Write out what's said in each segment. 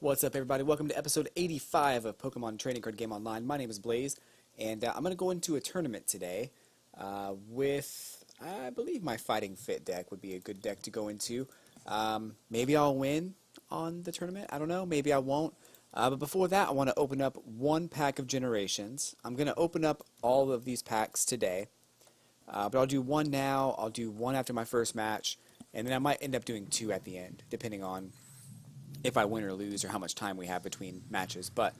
What's up, everybody? Welcome to episode 85 of Pokemon Trading Card Game Online. My name is Blaze, and I'm going to go into a tournament today with, I believe, my Fighting Fit deck would be a good deck to go into. Maybe I'll win on the tournament. I don't know. Maybe I won't. But before that, I want to open up one pack of Generations. I'm going to open up all of these packs today, but I'll do one now. I'll do one after my first match, and then I might end up doing two at the end, depending on if I win or lose or how much time we have between matches. But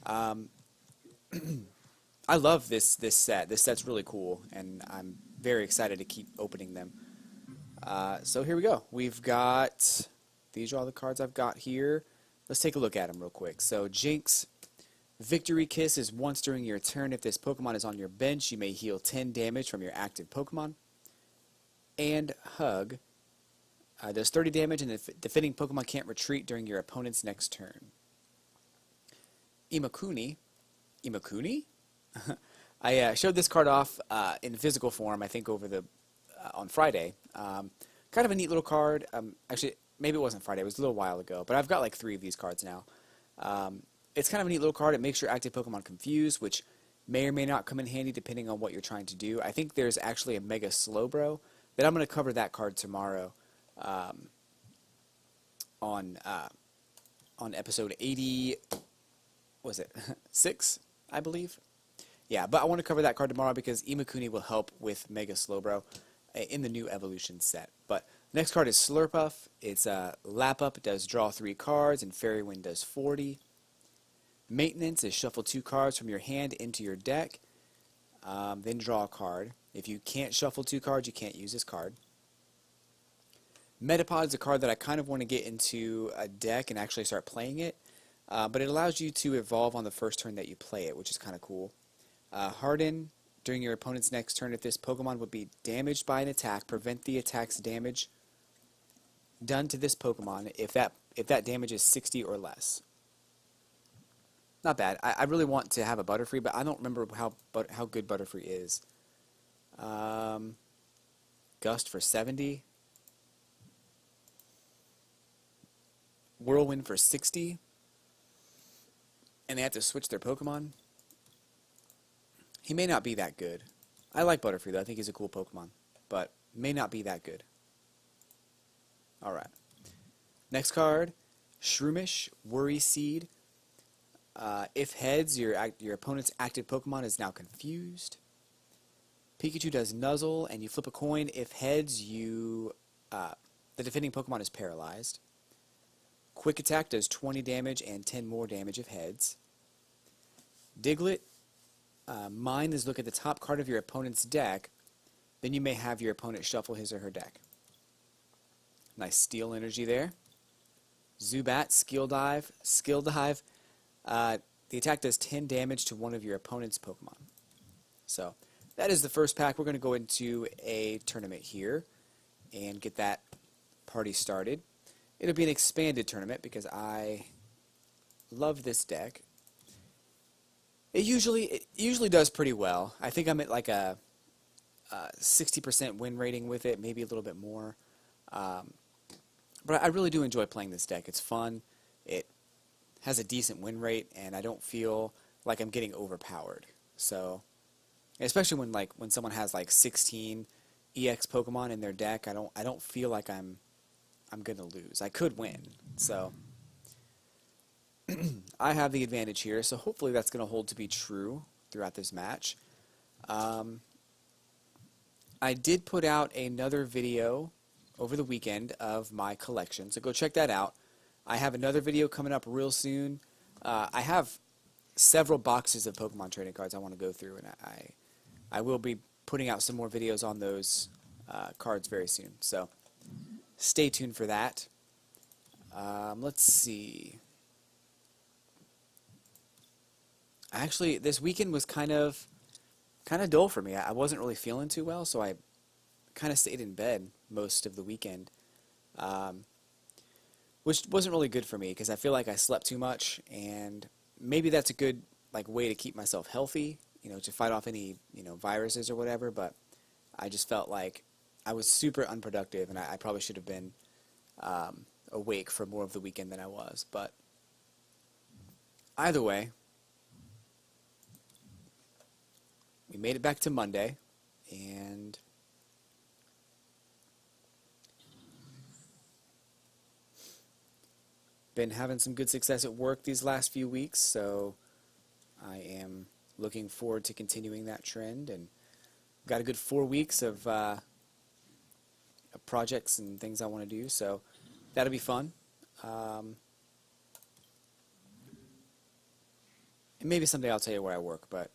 I love this set. This set's really cool, and I'm very excited to keep opening them. So here we go. We've got, these are all the cards I've got here. Let's take a look at them real quick. So Jinx, Victory Kiss is once during your turn. If this Pokemon is on your bench, you may heal 10 damage from your active Pokemon. And Hug does 30 damage, and the defending Pokemon can't retreat during your opponent's next turn. Imakuni? I showed this card off in physical form, I think, over the on Friday. Kind of a neat little card. Actually, maybe it wasn't Friday. It was a little while ago, but I've got like 3 of these cards now. It's kind of a neat little card. It makes your active Pokemon confused, which may or may not come in handy depending on what you're trying to do. I think there's actually a Mega Slowbro, but I'm going to cover that card tomorrow. On episode 80, was it 6, I believe? Yeah, but I want to cover that card tomorrow because Imakuni will help with Mega Slowbro in the new evolution set. But next card is Slurpuff. It's Lap Up. It does draw 3 cards, and Fairy Wind does 40. Maintenance is shuffle 2 cards from your hand into your deck, then draw a card. If you can't shuffle 2 cards, you can't use this card. Metapod is a card that I kind of want to get into a deck and actually start playing it, but it allows you to evolve on the first turn that you play it, which is kind of cool. Harden, during your opponent's next turn, if this Pokemon would be damaged by an attack, prevent the attack's damage done to this Pokemon if that damage is 60 or less. Not bad. I really want to have a Butterfree, but I don't remember how good Butterfree is. Gust for 70. Whirlwind for 60, and they have to switch their Pokemon. He may not be that good. I like Butterfree, though. I think he's a cool Pokemon, but may not be that good. Alright. Next card, Shroomish, Worry Seed. If heads, your opponent's active Pokemon is now confused. Pikachu does Nuzzle, and you flip a coin. If heads, the defending Pokemon is paralyzed. Quick Attack does 20 damage and 10 more damage if heads. Diglett, mine is look at the top card of your opponent's deck, then you may have your opponent shuffle his or her deck. Nice Steel energy there. Zubat, Skill Dive. The attack does 10 damage to one of your opponent's Pokemon. So, that is the first pack. We're going to go into a tournament here and get that party started. It'll be an expanded tournament because I love this deck. It usually does pretty well. I think I'm at like a 60% win rating with it, maybe a little bit more. But I really do enjoy playing this deck. It's fun. It has a decent win rate, and I don't feel like I'm getting overpowered. So, especially when someone has like 16 EX Pokemon in their deck, I don't feel like I'm going to lose. I could win. So I have the advantage here, so hopefully that's going to hold to be true throughout this match. I did put out another video over the weekend of my collection, so go check that out. I have another video coming up real soon. I have several boxes of Pokemon trading cards I want to go through, and I will be putting out some more videos on those cards very soon. So stay tuned for that. Let's see. Actually, this weekend was kind of dull for me. I wasn't really feeling too well, so I kind of stayed in bed most of the weekend, which wasn't really good for me because I feel like I slept too much, and maybe that's a good way to keep myself healthy, to fight off any viruses or whatever. But I just felt like I was super unproductive, and I probably should have been awake for more of the weekend than I was. But either way, we made it back to Monday, and been having some good success at work these last few weeks, so I am looking forward to continuing that trend, and got a good 4 weeks of projects and things I want to do, so that'll be fun. And maybe someday I'll tell you where I work, but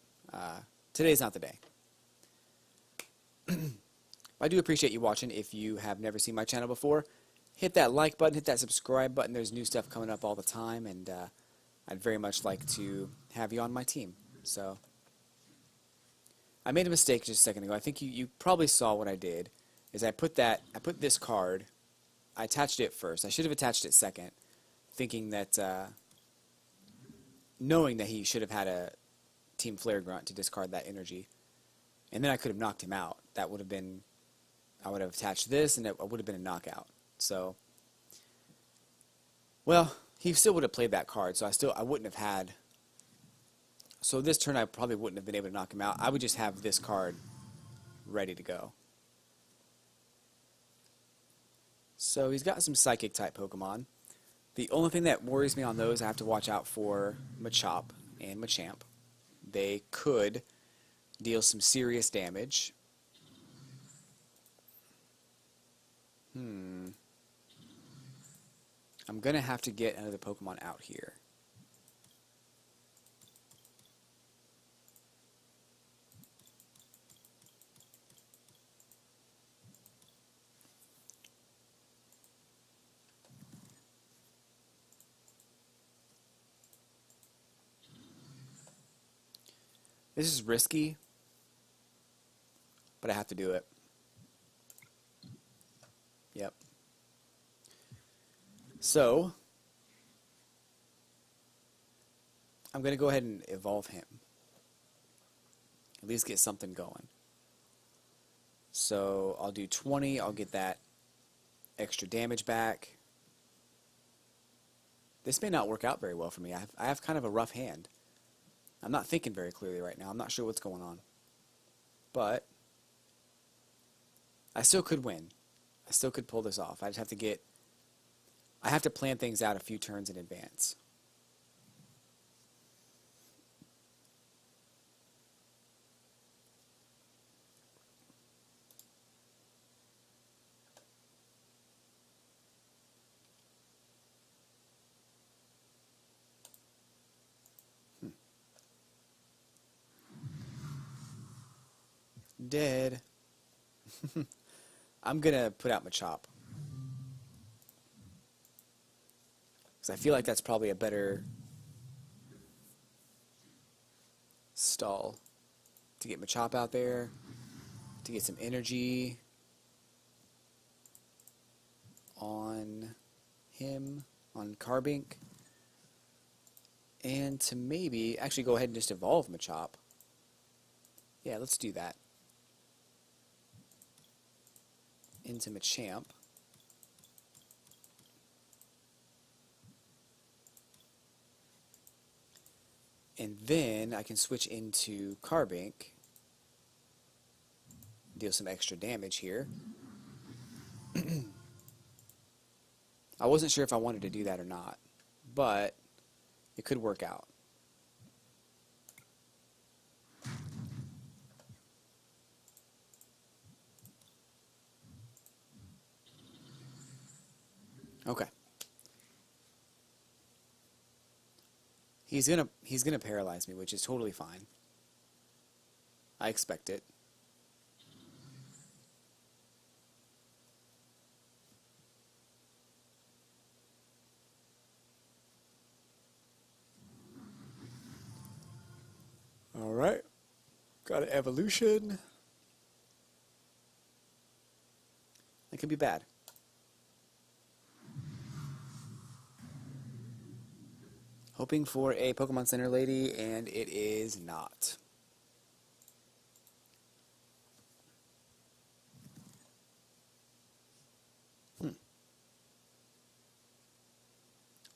today's not the day. I do appreciate you watching. If you have never seen my channel before, hit that like button, hit that subscribe button. There's new stuff coming up all the time, and I'd very much like to have you on my team. So I made a mistake just a second ago. I think you probably saw what I did. Is I put this card, I attached it first. I should have attached it second, thinking that, knowing that he should have had a Team Flare Grunt to discard that energy. And then I could have knocked him out. That would have been, I would have attached this, and it would have been a knockout. So, well, he still would have played that card, so I wouldn't have had, so this turn I probably wouldn't have been able to knock him out. I would just have this card ready to go. So he's got some Psychic type Pokemon. The only thing that worries me on those, I have to watch out for Machop and Machamp. They could deal some serious damage. I'm going to have to get another Pokemon out here. This is risky, but I have to do it. Yep. So, I'm going to go ahead and evolve him. At least get something going. So, I'll do 20. I'll get that extra damage back. This may not work out very well for me. I have kind of a rough hand. I'm not thinking very clearly right now. I'm not sure what's going on. But I still could win. I still could pull this off. I just have to I have to plan things out a few turns in advance. Dead. I'm going to put out Machop. Because I feel like that's probably a better stall. To get Machop out there. To get some energy on him. On Carbink. And to maybe actually go ahead and just evolve Machop. Yeah, let's do that. Into Machamp. And then I can switch into Carbink. Deal some extra damage here. I wasn't sure if I wanted to do that or not, but it could work out. Okay. He's gonna paralyze me, which is totally fine. I expect it. Alright. Got an evolution. It could be bad. Hoping for a Pokemon Center lady, and it is not.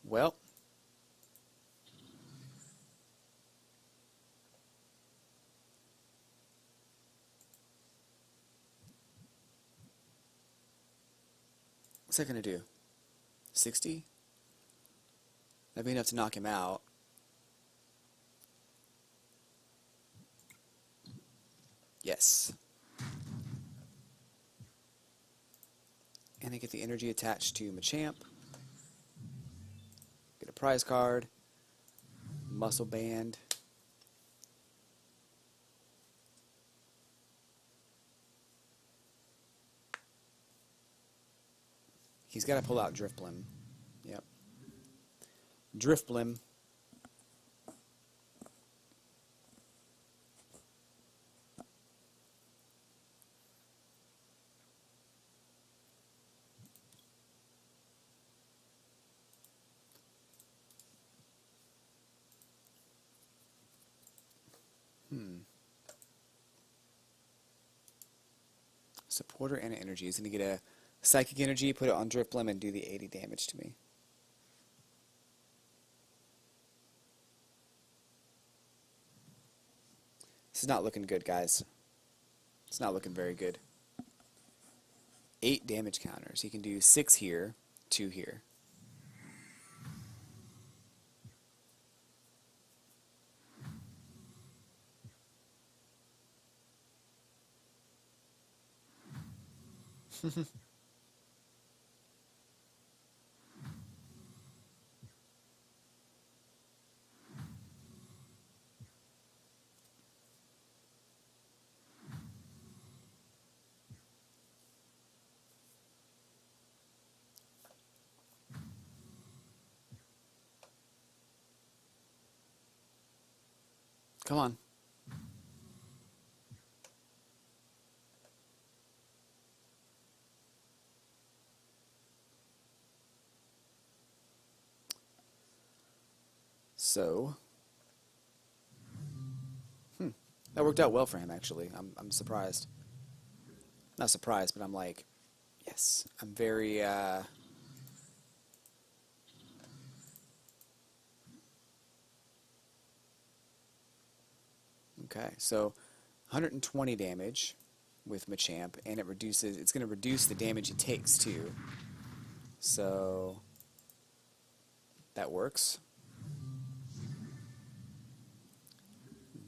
Well, What's that going to do? 60? That'd be enough to knock him out. Yes. And I get the energy attached to Machop. Get a prize card. Muscle Band. He's got to pull out Drifblim. Yep. Drifblim. Supporter and an energy. He's going to get a psychic energy, put it on Drifblim, and do the 80 damage to me. This is not looking good, guys. It's not looking very good. 8 damage counters. He can do 6 here, 2 here. Come on. So, that worked out well for him, actually. I'm surprised. Not surprised, but I'm like, yes. I'm very, Okay, so 120 damage with Machamp, and it's going to reduce the damage he takes, too. So, that works.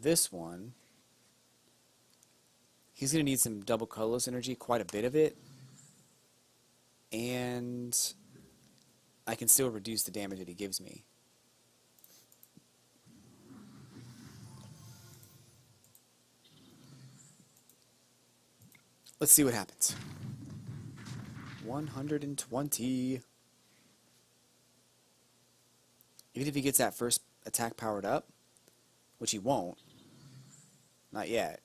This one, he's going to need some double colorless energy, quite a bit of it, and I can still reduce the damage that he gives me. Let's see what happens. 120. Even if he gets that first attack powered up, which he won't, not yet,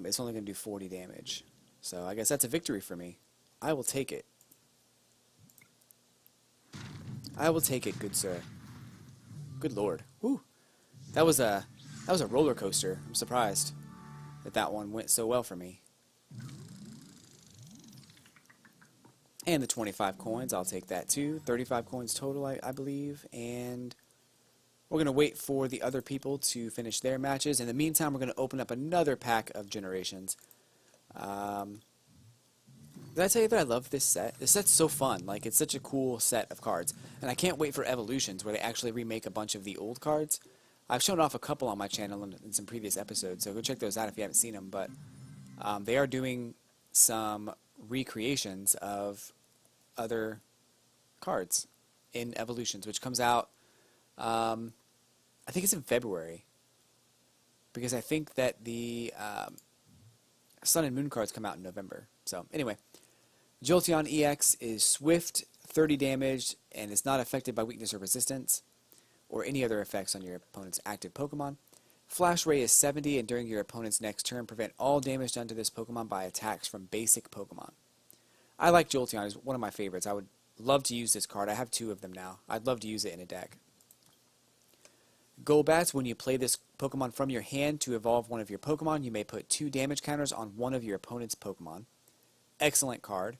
it's only going to do 40 damage. So I guess that's a victory for me. I will take it. I will take it, good sir. Good lord. Whew. That was a roller coaster. I'm surprised that one went so well for me. And the 25 coins, I'll take that too. 35 coins total, I believe. And we're going to wait for the other people to finish their matches. In the meantime, we're going to open up another pack of Generations. Did I tell you that I love this set? This set's so fun. Like, it's such a cool set of cards. And I can't wait for Evolutions, where they actually remake a bunch of the old cards. I've shown off a couple on my channel in some previous episodes, so go check those out if you haven't seen them. But they are doing some recreations of other cards in Evolutions, which comes out, I think it's in February, because I think that the Sun and Moon cards come out in November. So anyway, Jolteon EX is swift, 30 damage, and is not affected by weakness or resistance, or any other effects on your opponent's active Pokemon. Flash Ray is 70, and during your opponent's next turn, prevent all damage done to this Pokemon by attacks from basic Pokemon. I like Jolteon. It's one of my favorites. I would love to use this card. I have 2 of them now. I'd love to use it in a deck. Golbats, when you play this Pokemon from your hand to evolve one of your Pokemon, you may put 2 damage counters on one of your opponent's Pokemon. Excellent card.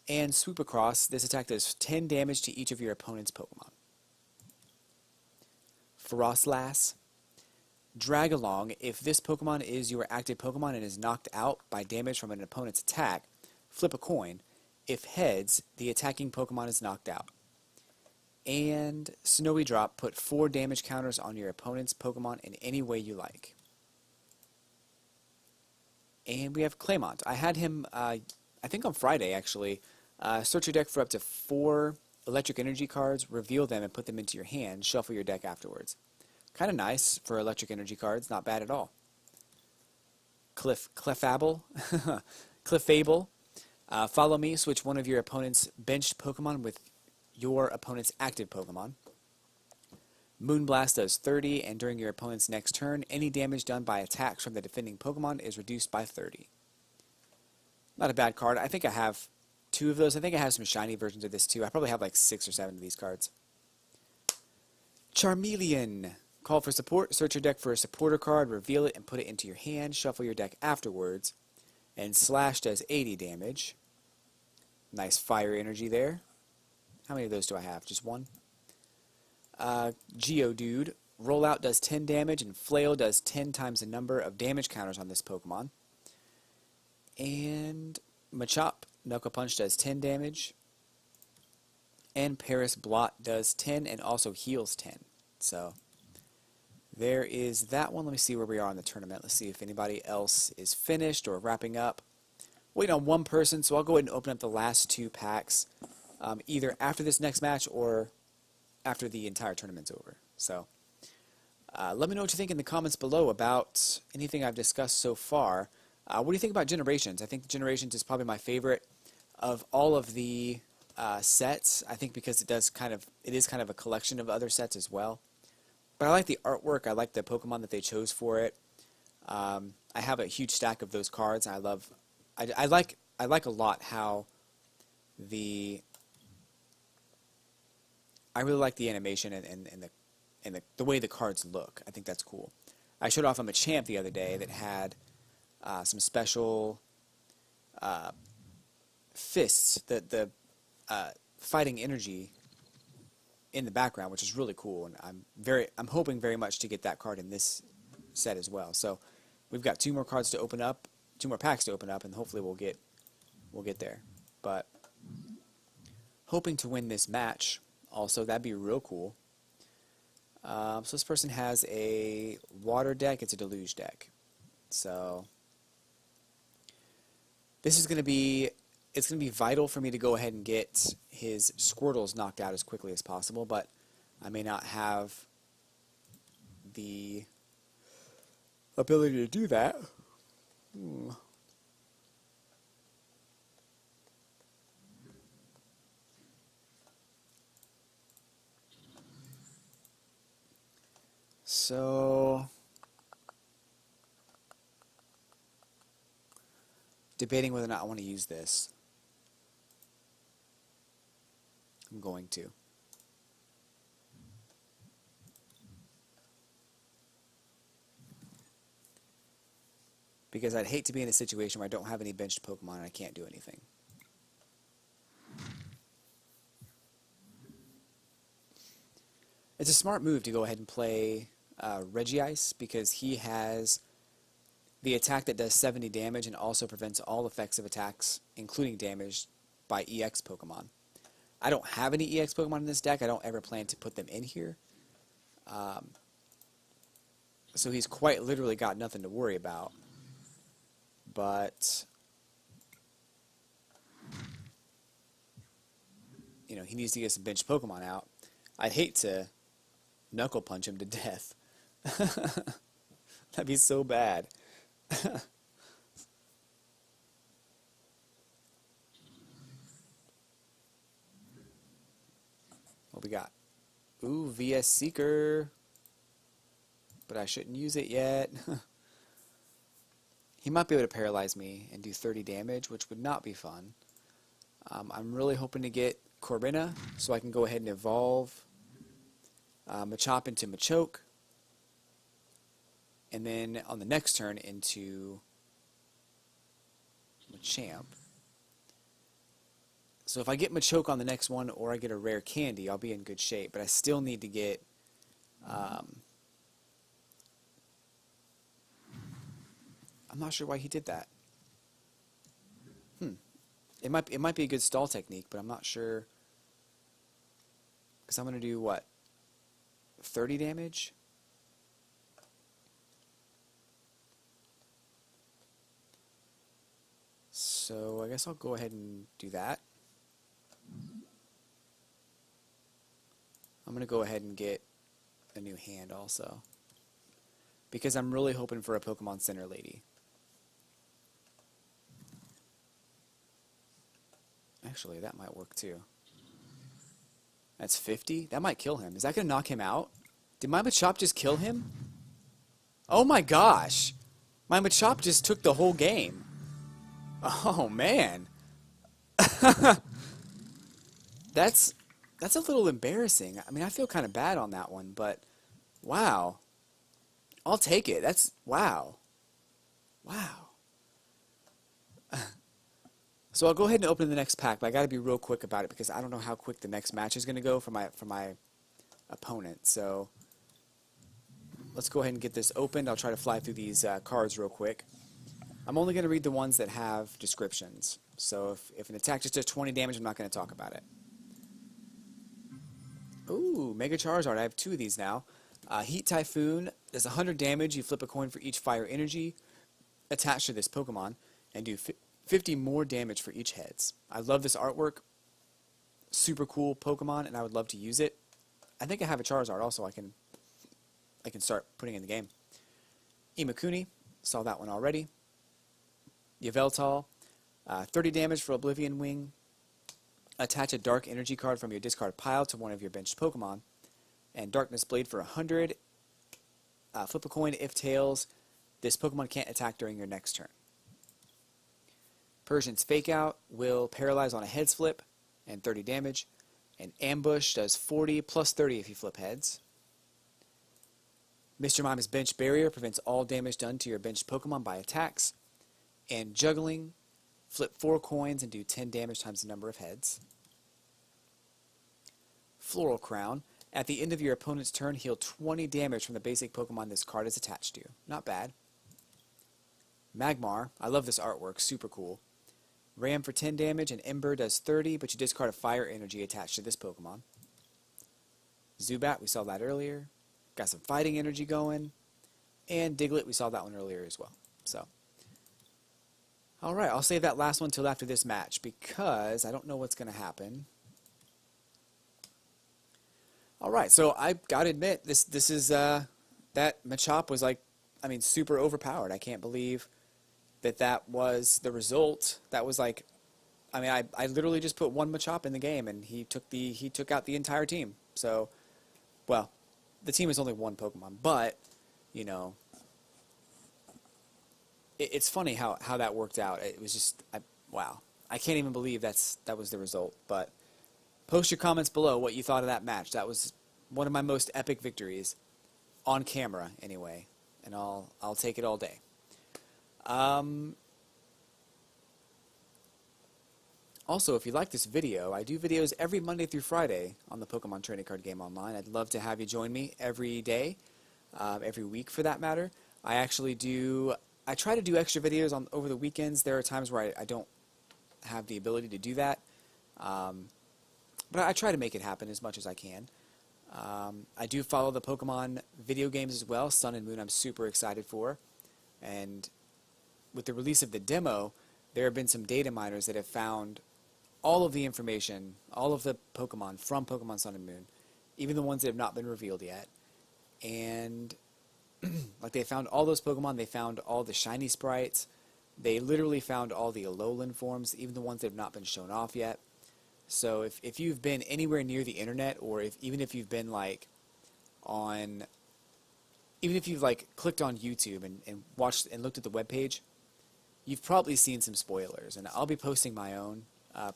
And Swoop Across, this attack does 10 damage to each of your opponent's Pokemon. Frostlass. Drag Along, if this Pokemon is your active Pokemon and is knocked out by damage from an opponent's attack, flip a coin. If heads, the attacking Pokemon is knocked out. And Snowy Drop, put 4 damage counters on your opponent's Pokemon in any way you like. And we have Claymont. I had him, I think on Friday actually, search your deck for up to 4 electric energy cards, reveal them and put them into your hand, shuffle your deck afterwards. Kind of nice for electric energy cards, not bad at all. Clefable, Clefable. Follow me, switch one of your opponent's benched Pokemon with your opponent's active Pokemon. Moonblast does 30, and during your opponent's next turn, any damage done by attacks from the defending Pokemon is reduced by 30. Not a bad card. I think I have 2 of those. I think I have some shiny versions of this too. I probably have like 6 or 7 of these cards. Charmeleon. Call for support. Search your deck for a supporter card, reveal it, and put it into your hand. Shuffle your deck afterwards. And Slash does 80 damage. Nice fire energy there. How many of those do I have? Just 1? Geodude. Rollout does 10 damage, and Flail does 10 times the number of damage counters on this Pokemon. And Machop. Knuckle Punch does 10 damage. And Paris Blot does 10 and also heals 10. So there is that one. Let me see where we are on the tournament. Let's see if anybody else is finished or wrapping up. Waiting on one person, so I'll go ahead and open up the last 2 packs, either after this next match or after the entire tournament's over. So let me know what you think in the comments below about anything I've discussed so far. What do you think about Generations? I think Generations is probably my favorite of all of the sets. I think because it is kind of a collection of other sets as well. But I like the artwork. I like the Pokemon that they chose for it. I have a huge stack of those cards. I like a lot how I really like the animation and the way the cards look. I think that's cool. I showed off a Machop the other day that had some special fists, the fighting energy in the background, which is really cool, and I'm hoping very much to get that card in this set as well. So we've got 2 more cards to open up, 2 more packs to open up, and hopefully we'll get there. But hoping to win this match also, that'd be real cool. So this person has a water deck. It's a deluge deck. So this is going to be vital for me to go ahead and get his Squirtles knocked out as quickly as possible, but I may not have the ability to do that. So debating whether or not I want to use this. I'm going to. Because I'd hate to be in a situation where I don't have any benched Pokemon and I can't do anything. It's a smart move to go ahead and play Regice because he has the attack that does 70 damage and also prevents all effects of attacks, including damage, by EX Pokemon. I don't have any EX Pokemon in this deck. I don't ever plan to put them in here. So he's quite literally got nothing to worry about. But you know, he needs to get some bench Pokemon out. I'd hate to Knuckle Punch him to death. That'd be so bad. What we got? Ooh, VS Seeker. But I shouldn't use it yet. He might be able to paralyze me and do 30 damage, which would not be fun. I'm really hoping to get Corbina so I can go ahead and evolve Machop into Machoke. And then on the next turn into Machamp. So if I get Machoke on the next one or I get a rare candy, I'll be in good shape. But I still need to get I'm not sure why he did that. It might be a good stall technique, but I'm not sure. Because I'm going to do, what, 30 damage? So I guess I'll go ahead and do that. I'm going to go ahead and get a new hand also, because I'm really hoping for a Pokemon Center Lady. Actually, that might work too. That's 50? That might kill him. Is that going to knock him out? Did my Machop just kill him? Oh my gosh! My Machop just took the whole game. Oh man. That's a little embarrassing. I mean, I feel kind of bad on that one, but wow. I'll take it. That's wow. Wow. So I'll go ahead and open the next pack, but I got to be real quick about it because I don't know how quick the next match is going to go for my opponent. So let's go ahead and get this opened. I'll try to fly through these cards real quick. I'm only going to read the ones that have descriptions. So if an attack just does 20 damage, I'm not going to talk about it. Ooh, Mega Charizard. I have 2 of these now. Heat Typhoon does 100 damage. You flip a coin for each fire energy attached to this Pokemon and do 50 more damage for each heads. I love this artwork. Super cool Pokemon, and I would love to use it. I think I have a Charizard also I can start putting in the game. Imakuni, saw that one already. Yveltal, 30 damage for Oblivion Wing. Attach a Dark Energy card from your discard pile to one of your benched Pokemon. And Darkness Blade for 100. Flip a coin if tails. This Pokemon can't attack during your next turn. Persian's Fake Out will paralyze on a heads flip and 30 damage. And Ambush does 40 plus 30 if you flip heads. Mr. Mime's Bench Barrier prevents all damage done to your benched Pokemon by attacks. And Juggling, flip 4 coins and do 10 damage times the number of heads. Floral Crown, at the end of your opponent's turn, heal 20 damage from the basic Pokemon this card is attached to. Not bad. Magmar, I love this artwork, super cool. Ram for 10 damage, and Ember does 30, but you discard a fire energy attached to this Pokemon. Zubat, we saw that earlier. Got some fighting energy going. And Diglett, we saw that one earlier as well. So, alright, I'll save that last one till after this match, because I don't know what's going to happen. Alright, so I gotta admit, this is, that Machop was like, I mean, super overpowered. I can't believe that was the result. That was like, I mean, I literally just put one Machop in the game, and he took out the entire team. So, well, the team is only one Pokemon, but, you know, it's funny how that worked out. It was just, wow. I can't even believe that was the result. But post your comments below what you thought of that match. That was one of my most epic victories, on camera anyway, and I'll take it all day. Also, if you like this video, I do videos every Monday through Friday on the Pokemon Trading Card Game Online. I'd love to have you join me every day, every week for that matter. I try to do extra videos over the weekends. There are times where I don't have the ability to do that, but I try to make it happen as much as I can. I do follow the Pokemon video games as well. Sun and Moon I'm super excited for, and with the release of the demo, there have been some data miners that have found all of the information, all of the Pokemon from Pokemon Sun and Moon, even the ones that have not been revealed yet. And like, they found all those Pokemon, they found all the shiny sprites, they literally found all the Alolan forms, even the ones that have not been shown off yet. So if you've been anywhere near the internet, or even if you've been like even if you've like clicked on YouTube and watched and looked at the webpage, you've probably seen some spoilers, and I'll be posting my own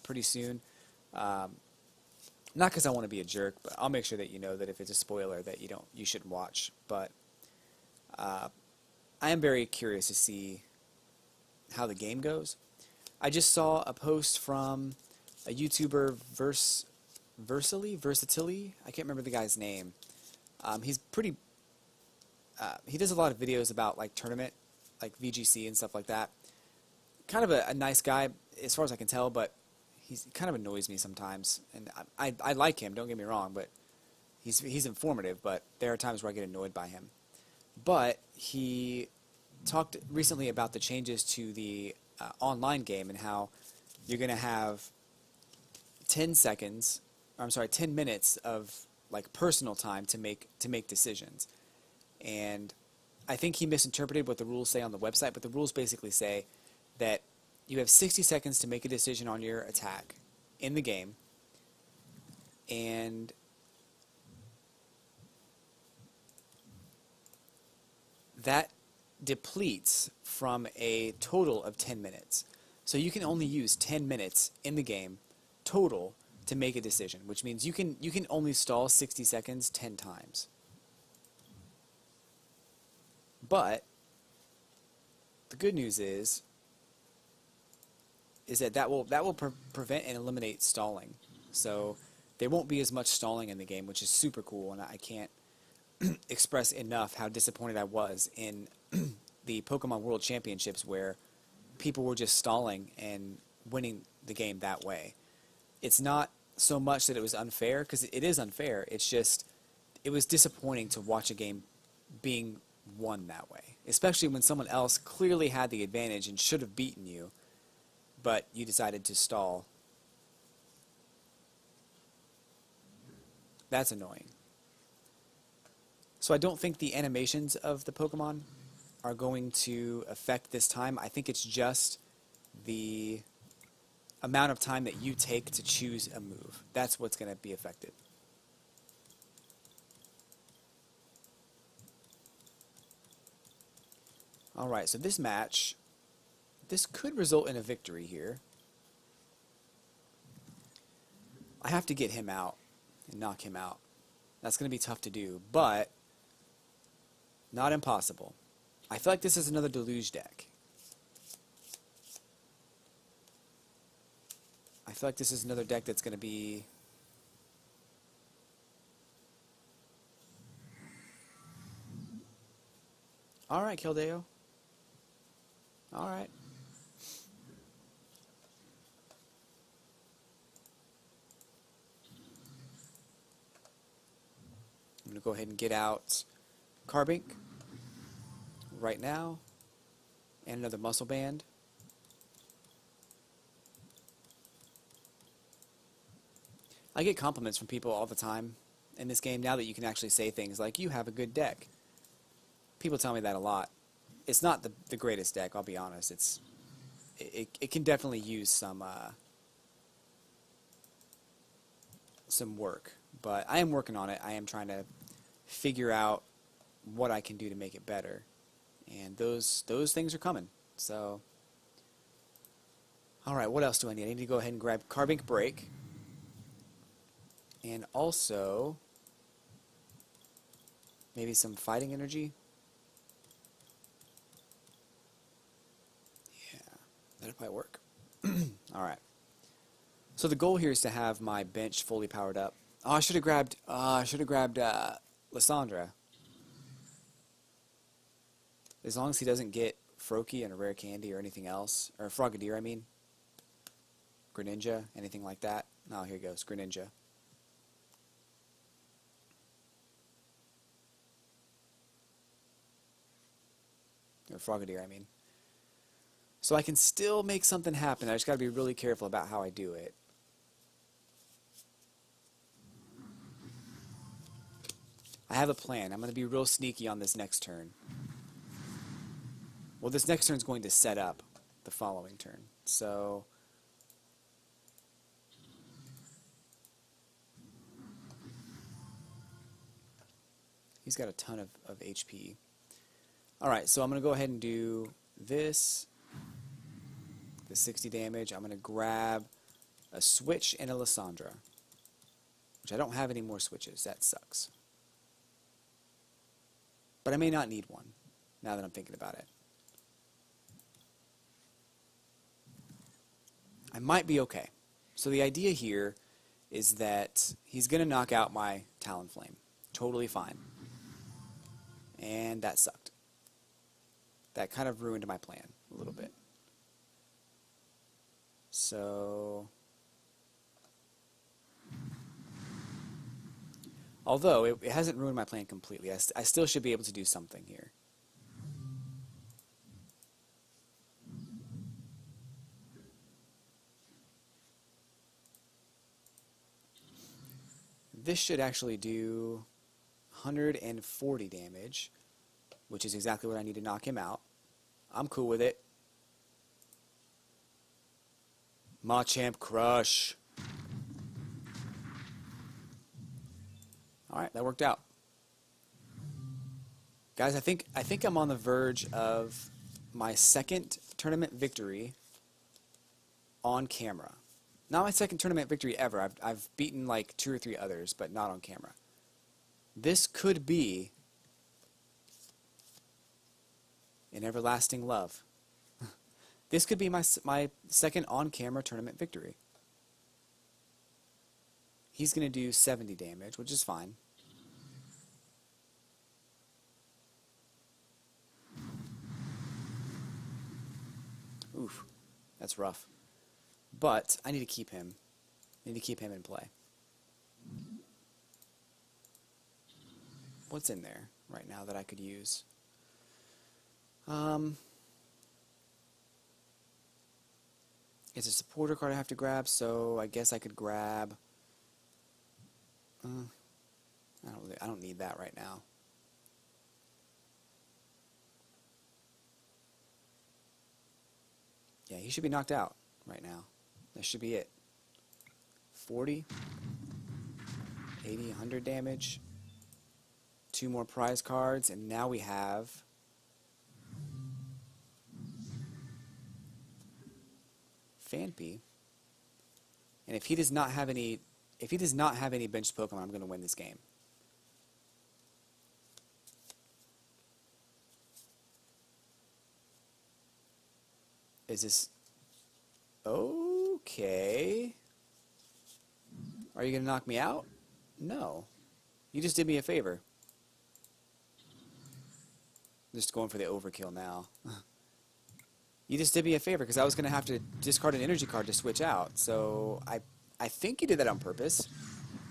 pretty soon. Not because I want to be a jerk, but I'll make sure that you know that if it's a spoiler that you shouldn't watch. But I am very curious to see how the game goes. I just saw a post from a YouTuber, Versatility. I can't remember the guy's name. He's pretty. He does a lot of videos about like tournament, like VGC and stuff like that. Kind of a nice guy. as far as I can tell, but he kind of annoys me sometimes. And I like him, don't get me wrong, but he's informative, but there are times where I get annoyed by him. But he talked recently about the changes to the online game and how you're going to have 10 minutes of like personal time to make decisions. And I think he misinterpreted what the rules say on the website, but the rules basically say that you have 60 seconds to make a decision on your attack in the game, and that depletes from a total of 10 minutes. So you can only use 10 minutes in the game total to make a decision, which means you can only stall 60 seconds 10 times. But the good news is that will prevent and eliminate stalling. So there won't be as much stalling in the game, which is super cool, and I can't express enough how disappointed I was in the Pokemon World Championships where people were just stalling and winning the game that way. It's not so much that it was unfair, because it is unfair. It's just, it was disappointing to watch a game being won that way, especially when someone else clearly had the advantage and should have beaten you, but you decided to stall. That's annoying. So I don't think the animations of the Pokemon are going to affect this time. I think it's just the amount of time that you take to choose a move. That's what's going to be affected. Alright, so this match, this could result in a victory here. I have to get him out and knock him out. That's going to be tough to do, but not impossible. I feel like this is another Deluge deck. I feel like this is another deck that's going to be... Alright, Keldeo. Alright. I'm going to go ahead and get out Carbink right now, and another Muscle Band. I get compliments from people all the time in this game now that you can actually say things like, you have a good deck. People tell me that a lot. It's not the greatest deck, I'll be honest. It can definitely use some work, but I am working on it. I am trying to figure out what I can do to make it better, and those things are coming. So, all right, what else do I need? I need to go ahead and grab Carbink Break, and also maybe some Fighting Energy. Yeah, that'll probably work. All right. So the goal here is to have my bench fully powered up. Oh, I should have grabbed Lysandra. As long as he doesn't get Froakie and a rare candy or anything else, or Frogadier, I mean. Greninja, anything like that. Oh, here goes, Greninja. Or Frogadier, I mean. So I can still make something happen. I just got to be really careful about how I do it. I have a plan. I'm going to be real sneaky on this next turn. Well, this next turn is going to set up the following turn. So he's got a ton of HP. Alright, so I'm going to go ahead and do this. The 60 damage. I'm going to grab a switch and a Lysandra. Which I don't have any more switches. That sucks. But I may not need one, now that I'm thinking about it. I might be okay. So the idea here is that he's going to knock out my Talonflame. Totally fine. And that sucked. That kind of ruined my plan a little bit. So, although it hasn't ruined my plan completely, I still should be able to do something here. This should actually do 140 damage, which is exactly what I need to knock him out. I'm cool with it. Machop crush. Alright, that worked out. Guys, I think I'm on the verge of my second tournament victory on camera. Not my second tournament victory ever. I've beaten like 2 or 3 others, but not on camera. This could be an everlasting love. This could be my second on-camera tournament victory. He's going to do 70 damage, which is fine. Oof, that's rough. But I need to keep him. I need to keep him in play. What's in there right now that I could use? It's a supporter card I have to grab, so I guess I could grab. I don't need that right now. Yeah, he should be knocked out right now. That should be it. 40, 80, 100 damage. 2 more prize cards, and now we have Phanpy. And if he does not have any benched Pokemon, I'm going to win this game. Is this okay? Are you going to knock me out? No. You just did me a favor. Just going for the overkill now. You just did me a favor because I was going to have to discard an energy card to switch out. So I think you did that on purpose.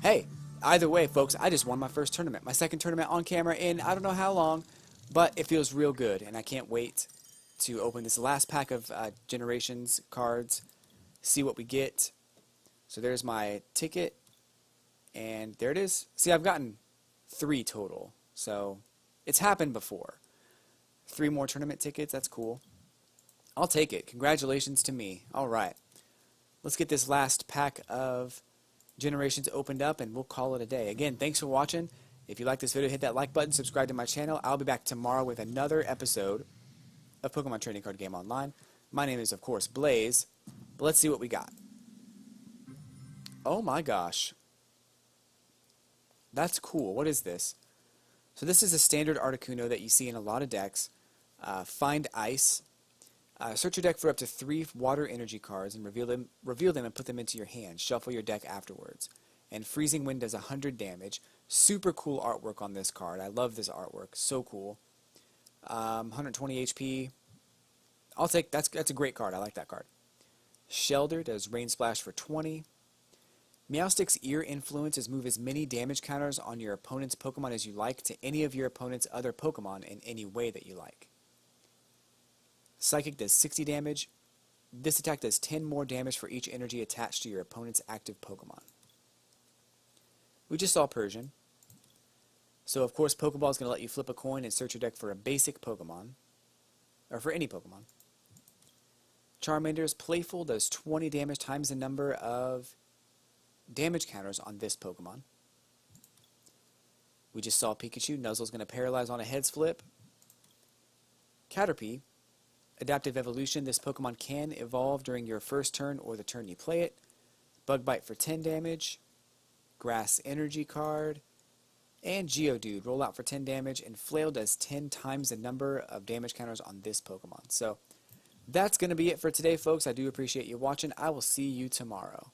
Hey, either way, folks, I just won my first tournament. My second tournament on camera in I don't know how long, but it feels real good. And I can't wait to open this last pack of Generations cards, see what we get. So there's my ticket. And there it is. See, I've gotten 3 total. So it's happened before. 3 more tournament tickets, that's cool. I'll take it. Congratulations to me. All right. Let's get this last pack of Generations opened up, and we'll call it a day. Again, thanks for watching. If you like this video, hit that like button, subscribe to my channel. I'll be back tomorrow with another episode of Pokemon Trading Card Game Online. My name is, of course, Blaze. But let's see what we got. Oh my gosh. That's cool. What is this? So this is a standard Articuno that you see in a lot of decks. Find Ice. Search your deck for up to 3 water energy cards and reveal them and put them into your hand. Shuffle your deck afterwards. And Freezing Wind does 100 damage. Super cool artwork on this card. I love this artwork. So cool. 120 HP. I'll take that's a great card. I like that card. Shelder does Rain Splash for 20. Meowstic's Ear Influence is move as many damage counters on your opponent's Pokemon as you like to any of your opponent's other Pokemon in any way that you like. Psychic does 60 damage. This attack does 10 more damage for each energy attached to your opponent's active Pokemon. We just saw Persian. So of course Pokeball is going to let you flip a coin and search your deck for a basic Pokemon. Or for any Pokemon. Charmander's Playful does 20 damage times the number of damage counters on this Pokemon. We just saw Pikachu. Nuzzle's going to paralyze on a heads flip. Caterpie. Adaptive Evolution. This Pokemon can evolve during your first turn or the turn you play it. Bug Bite for 10 damage. Grass Energy card. And Geodude. Roll out for 10 damage. And Flail does 10 times the number of damage counters on this Pokemon. So that's going to be it for today, folks. I do appreciate you watching. I will see you tomorrow.